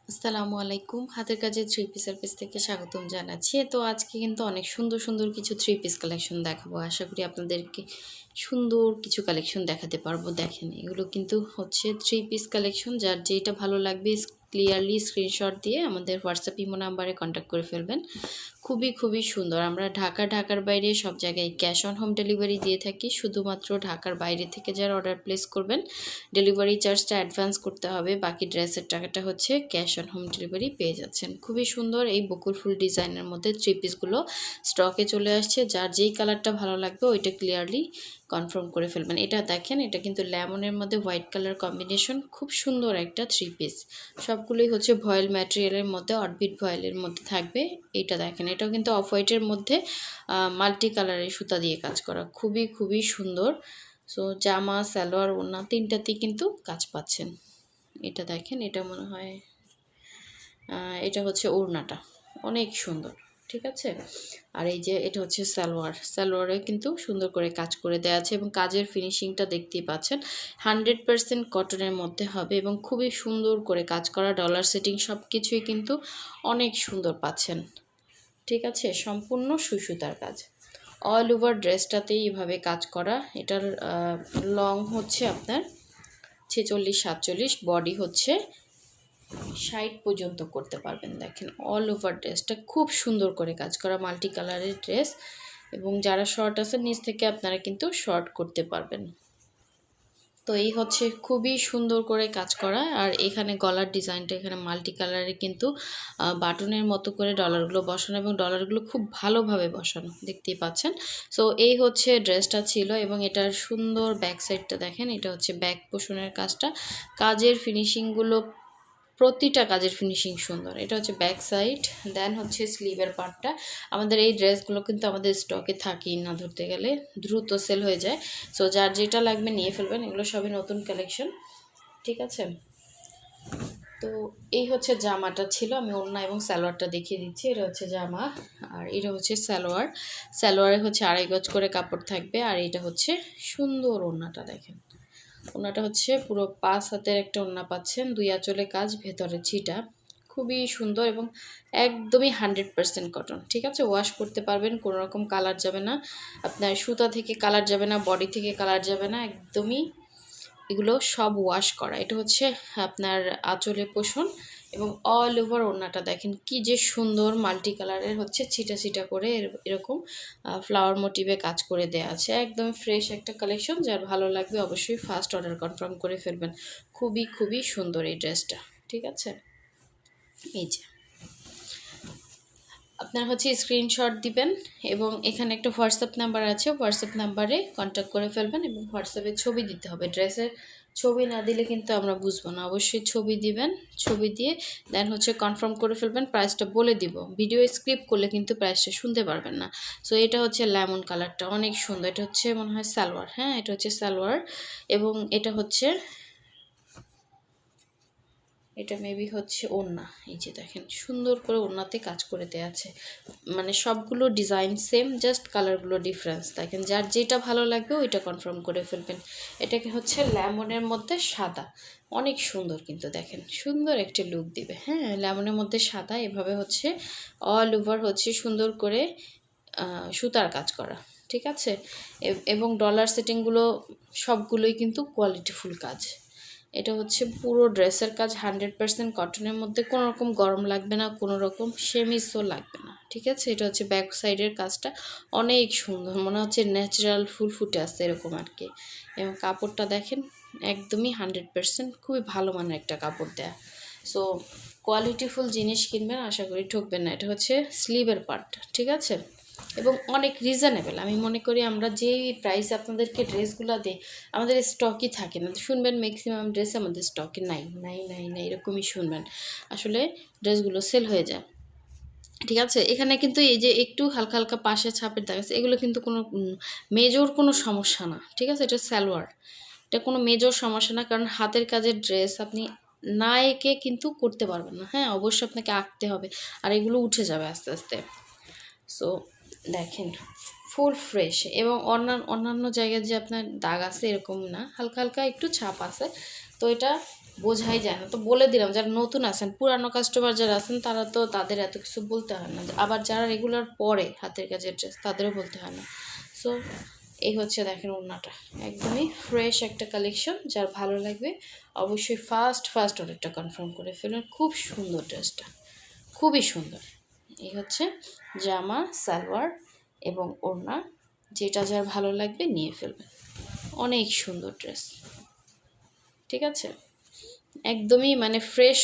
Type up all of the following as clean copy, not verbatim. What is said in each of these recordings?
আসসালামু আলাইকুম। হাতের কাজের থ্রি পিসের পেজ থেকে স্বাগতম জানাচ্ছি। তো আজকে কিন্তু অনেক সুন্দর, সুন্দর কিছু থ্রি পিস কালেকশন দেখাবো। আশা করি আপনাদেরকে সুন্দর কিছু কালেকশন দেখাতে পারবো। দেখেন এগুলো কিন্তু হচ্ছে থ্রি পিস কালেকশন। যার যেটা ভালো লাগবে ক্লিয়ারলি স্ক্রিনশট দিয়ে আমাদের হোয়াটসঅ্যাপ ইমো নাম্বারে কন্ট্যাক্ট করে ফেলবেন। খুবই সুন্দর। আমরা ঢাকার বাইরে সব জায়গায় ক্যাশ অন হোম ডেলিভারি দিয়ে থাকি। শুধুমাত্র ঢাকার বাইরে থেকে যারা অর্ডার প্লেস করবেন ডেলিভারি চার্জটা অ্যাডভান্স করতে হবে, বাকি ড্রেসের টাকাটা হচ্ছে ক্যাশ অন হোম ডেলিভারি পেয়ে যাচ্ছেন। খুবই সুন্দর এই বকুল ফুল ডিজাইনের মধ্যে থ্রি পিসগুলো স্টকে চলে আসছে। যার যেই কালারটা ভালো লাগবে ওইটা ক্লিয়ারলি কনফার্ম করে ফেলবেন। এটা দেখেন, এটা কিন্তু লেমনের মধ্যে হোয়াইট কালার কম্বিনেশন, খুব সুন্দর একটা থ্রি পিস। সবগুলোই হচ্ছে ভয়েল ম্যাটেরিয়ালের মধ্যে, অরবিট ভয়েলের মধ্যে থাকবে। এটা দেখেন, এটাও কিন্তু অফ হোয়াইটের মধ্যে মাল্টি কালারের সুতা দিয়ে কাজ করা, খুবই সুন্দর। সো জামা, সালোয়ার, ওড়না তিনটাতেই কিন্তু কাজ পাচ্ছেন। এটা দেখেন, এটা মনে হয় এটা হচ্ছে ওড়নাটা, অনেক সুন্দর। ঠিক আছে, আর এই যে এটা হচ্ছে সালোয়ারে কিন্তু সুন্দর করে কাজ করে দেওয়া আছে এবং কাজের ফিনিশিংটা দেখতেই পাচ্ছেন। 100% কটনের মধ্যে হবে এবং খুবই সুন্দর করে কাজ করা। ডলার সেটিং সব কিছুই কিন্তু অনেক সুন্দর পাচ্ছেন। ঠিক আছে, সম্পূর্ণ সুতার কাজ। অল ওভার ড্রেসটাতেই এভাবে কাজ করা। এটার লং হচ্ছে আপনার 46-47, বডি হচ্ছে 60 পর্যন্ত করতে পারবেন। দেখেন অল ওভার ড্রেসটা খুব সুন্দর করে কাজ করা, মাল্টি কালারের ড্রেস। এবং যারা শর্ট আছে নিচ থেকে আপনারা কিন্তু শর্ট করতে পারবেন। তো এই হচ্ছে খুবই সুন্দর করে কাজ করা। আর এখানে গলার ডিজাইনটা এখানে মাল্টি কালারে কিন্তু বাটনের মতো করে ডলারগুলো বসানো এবং ডলারগুলো খুব ভালোভাবে বসানো, দেখতেই পাচ্ছেন। সো এই হচ্ছে ড্রেসটা ছিল এবং এটার সুন্দর ব্যাক সাইডটা দেখেন। এটা হচ্ছে ব্যাক পোষণের কাজটা, কাজের ফিনিশিংগুলো প্রতিটা কাজের ফিনিশিং সুন্দর। এটা হচ্ছে ব্যাক সাইড। দেন হচ্ছে স্লিভের পার্টটা। আমাদের এই ড্রেসগুলো কিন্তু আমাদের স্টকে থাকেই না, ধরতে গেলে দ্রুত সেল হয়ে যায়। সো যার যেটা লাগবে নিয়ে ফেলবেন, এগুলো সবই নতুন কালেকশন। ঠিক আছে, তো এই হচ্ছে জামাটা ছিল। আমি ওড়না এবং সালোয়ারটা দেখিয়ে দিচ্ছি। এটা হচ্ছে জামা আর এটা হচ্ছে সালোয়ারে হচ্ছে 2.5 গজ করে কাপড় থাকবে। আর এটা হচ্ছে সুন্দর ওড়নাটা দেখেন। ওড়নাটা হচ্ছে পুরো 5 হাতের একটা ওড়না পাচ্ছেন, 2 আঁচলে কাজ, ভেতরে ছিটা, খুবই সুন্দর এবং একদমই 100% কটন। ঠিক আছে, ওয়াশ করতে পারবেন, কোনো রকম কালার যাবে না, আপনার সুতা থেকে কালার যাবে না, বডি থেকে কালার যাবে না, একদমই এগুলো সব ওয়াশ করা। এটা হচ্ছে আপনার আঁচলে পোষণ এবং অল ওভার ওড়নাটা দেখেন কি যে সুন্দর, মাল্টি কালারের হচ্ছে ছিটা করে এরকম ফ্লাওয়ার মোটিভে কাজ করে দেওয়া আছে। একদম ফ্রেশ একটা কালেকশন। যার ভালো লাগবে অবশ্যই ফার্স্ট অর্ডার কনফার্ম করে ফেলবেন। খুবই সুন্দর এই ড্রেসটা। ঠিক আছে, এই যে আপনার হচ্ছে স্ক্রিনশট দিবেন এবং এখানে একটা হোয়াটসঅ্যাপ নাম্বার আছে, হোয়াটসঅ্যাপ নাম্বারে কন্ট্যাক্ট করে ফেলবেন এবং হোয়াটসঅ্যাপে ছবি দিতে হবে। ড্রেসের ছবি না দিলে কিন্তু আমরা বুঝবো না, অবশ্যই ছবি দিবেন। ছবি দিয়ে দেন হচ্ছে কনফার্ম করে ফেলবেন, প্রাইসটা বলে দিব। ভিডিও স্ক্রিপ্ট করলে কিন্তু প্রাইসটা শুনতে পারবেন না। সো এটা হচ্ছে লেমন কালারটা, অনেক সুন্দর। এটা হচ্ছে মনে হয় সালোয়ার, হ্যাঁ এটা হচ্ছে সালোয়ার এবং এটা হচ্ছে, এটা মেবি হচ্ছে ওড়না। এই যে দেখেন সুন্দর করে ওড়নাতে কাজ করে দেওয়া আছে, মানে সবগুলো ডিজাইন সেম, জাস্ট কালারগুলো ডিফারেন্স। দেখেন যার যেটা ভালো লাগবে ওইটা কনফার্ম করে ফেলবেন। এটাকে হচ্ছে লেমনের মধ্যে সাদা, অনেক সুন্দর কিন্তু দেখেন, সুন্দর একটা লুক দিবে। হ্যাঁ, লেমনের মধ্যে সাদা, এভাবে হচ্ছে অল ওভার হচ্ছে সুন্দর করে সুতার কাজ করা। ঠিক আছে, এবং ডলার সেটিংগুলো সবগুলোই কিন্তু কোয়ালিটিফুল কাজ। এটা হচ্ছে পুরো ড্রেসের কাজ 100% কটনের মধ্যে, কোনো রকম গরম লাগবে না, কোনো রকম সেমিসও লাগবে না। ঠিক আছে, এটা হচ্ছে ব্যাক সাইডের কাজটা, অনেক সুন্দর, মনে হচ্ছে ন্যাচারাল ফুল ফুটে আসছে এরকম আর কি। এবং কাপড়টা দেখেন একদমই 100% খুবই ভালো মানের একটা কাপড় দেয়া। সো কোয়ালিটিফুল জিনিস কিনবেন, আশা করি ঠকবেন না। এটা হচ্ছে স্লিভের পার্টটা। ঠিক আছে, এবং অনেক রিজনেবল। আমি মনে করি আমরা যেই প্রাইস আপনাদেরকে ড্রেসগুলো দিই আমাদের স্টকই থাকে না। শুনবেন ম্যাক্সিমাম ড্রেস আমাদের স্টকে নাই এরকমই শুনবেন। আসলে ড্রেসগুলো সেল হয়ে যায়। ঠিক আছে, এখানে কিন্তু এই যে একটু হালকা পাশে ছাপের দাগ আছে, এগুলো কিন্তু কোনো মেজর কোনো সমস্যা না। ঠিক আছে, এটা সালোয়ার, এটা কোনো মেজর সমস্যা না, কারণ হাতের কাজের ড্রেস আপনি না এঁকে কিন্তু করতে পারবেন না। হ্যাঁ, অবশ্যই আপনাকে আঁকতে হবে, আর এগুলো উঠে যাবে আস্তে। সো দেখেন ফুল ফ্রেশ এবং অন্যান্য জায়গায় যে আপনার দাগ আছে এরকম না, হালকা একটু ছাপ আছে। তো এটা বোঝাই যায় না। তো বলে দিলাম, যারা নতুন আছেন, পুরানো কাস্টমার যারা আছেন তারা তো তাদের এত কিছু বলতে হয় না, আবার যারা রেগুলার পরে হাতের কাজের ড্রেস তাদেরও বলতে হয় না। সো এই হচ্ছে দেখেন ওড়নাটা, একদমই ফ্রেশ একটা কালেকশন। যার ভালো লাগবে অবশ্যই ফার্স্ট অর্ডারটা কনফার্ম করে ফেলুন। খুব সুন্দর ড্রেসটা, খুবই সুন্দর। এই হচ্ছে জামা, সালোয়ার এবং ওড়না, যেটা যার ভালো লাগবে নিয়ে ফেলবেন। অনেক সুন্দর ড্রেস, ঠিক আছে, একদমই মানে ফ্রেশ,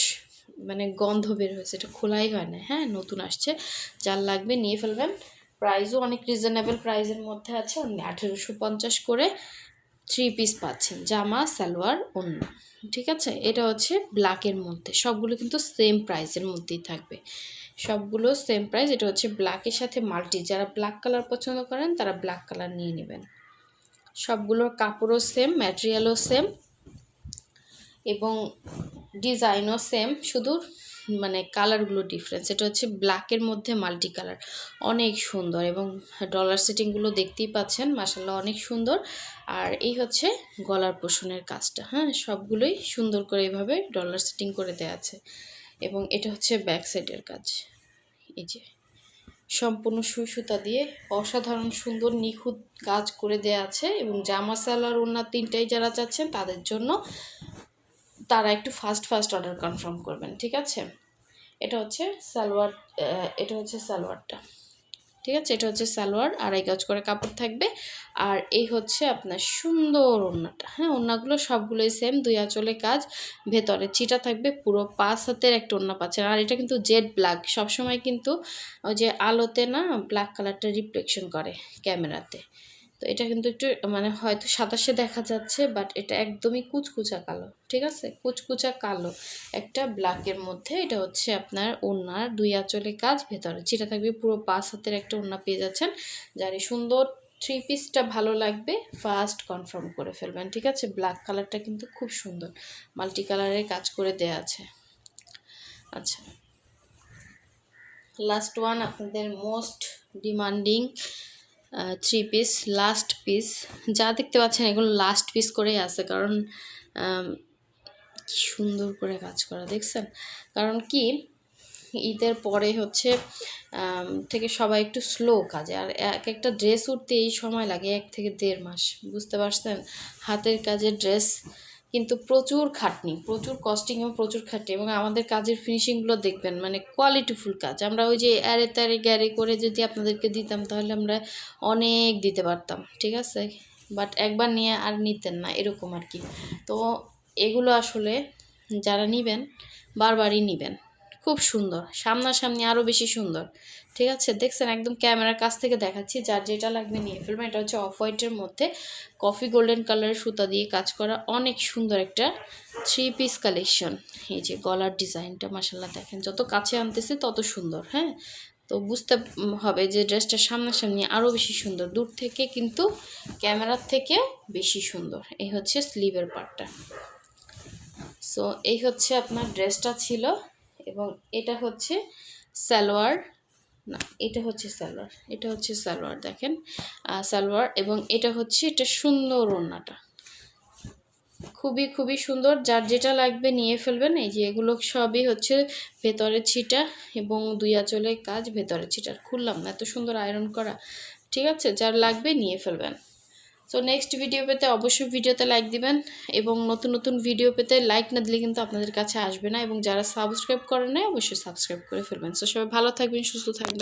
মানে গন্ধ বের হয়েছে, এটা খোলাই হয় না। হ্যাঁ, নতুন আসছে, যার লাগবে নিয়ে ফেলবেন। প্রাইসও অনেক রিজনেবল প্রাইসের মধ্যে আছে, 1850 করে 3 পিস পাচ্ছেন, জামা, সালোয়ার, ওড়না, ঠিক আছে। এটা হচ্ছে ব্ল্যাকের মধ্যে, সবগুলো কিন্তু সেম প্রাইসের মধ্যেই থাকবে, সবগুলো সেম প্রাইস। এটা হচ্ছে ব্ল্যাকের সাথে মাল্টি, যারা ব্ল্যাক কালার পছন্দ করেন তারা ব্ল্যাক কালার নিয়ে নেবেন। সবগুলোর কাপড়ও সেম, ম্যাটেরিয়ালও সেম এবং ডিজাইনও সেম, শুধু মানে কালারগুলো ডিফারেন্স। এটা হচ্ছে ব্ল্যাকের মধ্যে মাল্টি কালার, অনেক সুন্দর এবং ডলার সেটিংগুলো দেখতেই পাচ্ছেন, মাশাআল্লাহ অনেক সুন্দর। আর এই হচ্ছে গলার পোষণের কাজটা, হ্যাঁ, সবগুলোই সুন্দর করে এইভাবে ডলার সেটিং করে দেওয়া আছে। এবং এটা হচ্ছে ব্যাক সাইডের কাজ, এই যে সম্পূর্ণ সুই সুতা দিয়ে অসাধারণ সুন্দর নিখুঁত কাজ করে দেওয়া আছে। এবং জামা, সালোয়ার, ওড়না তিনটাই যারা চাচ্ছেন তাদের জন্য, তারা একটু ফার্স্ট অর্ডার কনফার্ম করবেন, ঠিক আছে। এটা হচ্ছে সালোয়ার, এটা হচ্ছে সালোয়ারটা, ঠিক আছে। এটা হচ্ছে সালোয়ার, 2.5 গজ করে কাপড় থাকবে। আর এই হচ্ছে আপনার সুন্দর ওড়নাটা, হ্যাঁ, ওড়নাগুলো সবগুলোই সেম, 2 আঁচলে কাজ, ভেতরে চিটা থাকবে, পুরো 5 হাতের একটা ওড়না পাচ্ছেন। আর এটা কিন্তু জেড ব্ল্যাক, সবসময় কিন্তু ওই যে আলোতে না ব্ল্যাক কালারটা রিফ্লেকশন করে ক্যামেরাতে, তো এটা কিন্তু একটু মানে হয়তো সাতাশে দেখা যাচ্ছে, বাট এটা একদমই কুচকুচা কালো, ঠিক আছে, কুচকুচা কালো একটা ব্ল্যাকের মধ্যে। এটা হচ্ছে আপনার ওড়নার 2 আঁচলে কাজ, ভেতরে চিটা থাকবে, পুরো 5 হাতের একটা ওড়না পেয়ে যাচ্ছেন। যার এই সুন্দর 3 পিসটা ভালো লাগবে ফার্স্ট কনফার্ম করে ফেলবেন, ঠিক আছে। ব্ল্যাক কালারটা কিন্তু খুব সুন্দর, মাল্টি কালারের কাজ করে দেয়া আছে। আচ্ছা, লাস্ট ওয়ান, আপনাদের most demanding 3 piece, last piece. যা দেখতে পাচ্ছেন এগুলো লাস্ট পিস করেই আছে, কারণ কি সুন্দর করে কাজ করা দেখছেন। কারণ কি, ঈদের পরে হচ্ছে থেকে সবাই একটু স্লো কাজে, আর এক একটা ড্রেস উঠতে এই সময় লাগে 1 থেকে 1.5 মাস, বুঝতে পারছেন। হাতের কাজের ড্রেস কিন্তু প্রচুর খাটনি, প্রচুর কস্টিং এবং প্রচুর খাটনি। এবং আমাদের কাজের ফিনিশিংগুলো দেখবেন, মানে কোয়ালিটিফুল কাজ। আমরা ওই যে অ্যারে ত্যারে গ্যারে করে যদি আপনাদেরকে দিতাম তাহলে আমরা অনেক দিতে পারতাম, ঠিক আছে, বাট একবার নিয়ে আর নিতেন না, এরকম আর কি। তো এগুলো আসলে যারা নেবেন বারবারই নেবেন, খুব সুন্দর, সামনাসামনি আরও বেশি সুন্দর, ঠিক আছে। দেখছেন, একদম ক্যামেরার কাছ থেকে দেখাচ্ছি, যার যেটা লাগবে নিয়ে ফেলবেন। এটা হচ্ছে অফ হোয়াইটের মধ্যে কফি গোল্ডেন কালারের সুতা দিয়ে কাজ করা, অনেক সুন্দর একটা 3 পিস কালেকশন। এই যে গলার ডিজাইনটা মাশাআল্লাহ দেখেন, যত কাছে আনতেছে তত সুন্দর, হ্যাঁ। তো বুঝতে হবে যে ড্রেসটা সামনাসামনি আরও বেশি সুন্দর, দূর থেকে কিন্তু ক্যামেরার থেকে বেশি সুন্দর। এই হচ্ছে স্লিভের পার্টটা। সো এই হচ্ছে আপনার ড্রেসটা ছিল। এবং এটা হচ্ছে সালোয়ার, না এটা হচ্ছে সালোয়ার, এটা হচ্ছে সালোয়ার, দেখেন সালোয়ার। এবং এটা হচ্ছে, এটা সুন্দর ওড়নাটা, খুবই সুন্দর। যার যেটা লাগবে নিয়ে ফেলবেন। এই যে এগুলো সবই হচ্ছে ভেতরে ছিটা এবং 2 আঁচলে কাজ, ভেতরে ছিটা। খুললাম না, এত সুন্দর আয়রন করা, ঠিক আছে। যার লাগবে নিয়ে ফেলবেন। সো নেক্সট ভিডিও পেতে অবশ্যই ভিডিওতে লাইক দিবেন, এবং নতুন ভিডিও পেতে লাইক না দিলে কিন্তু আপনাদের কাছে আসবে না। এবং যারা সাবস্ক্রাইব করেন না অবশ্যই সাবস্ক্রাইব করে ফেলবেন। সো সবাই ভালো থাকবেন, সুস্থ থাকবেন।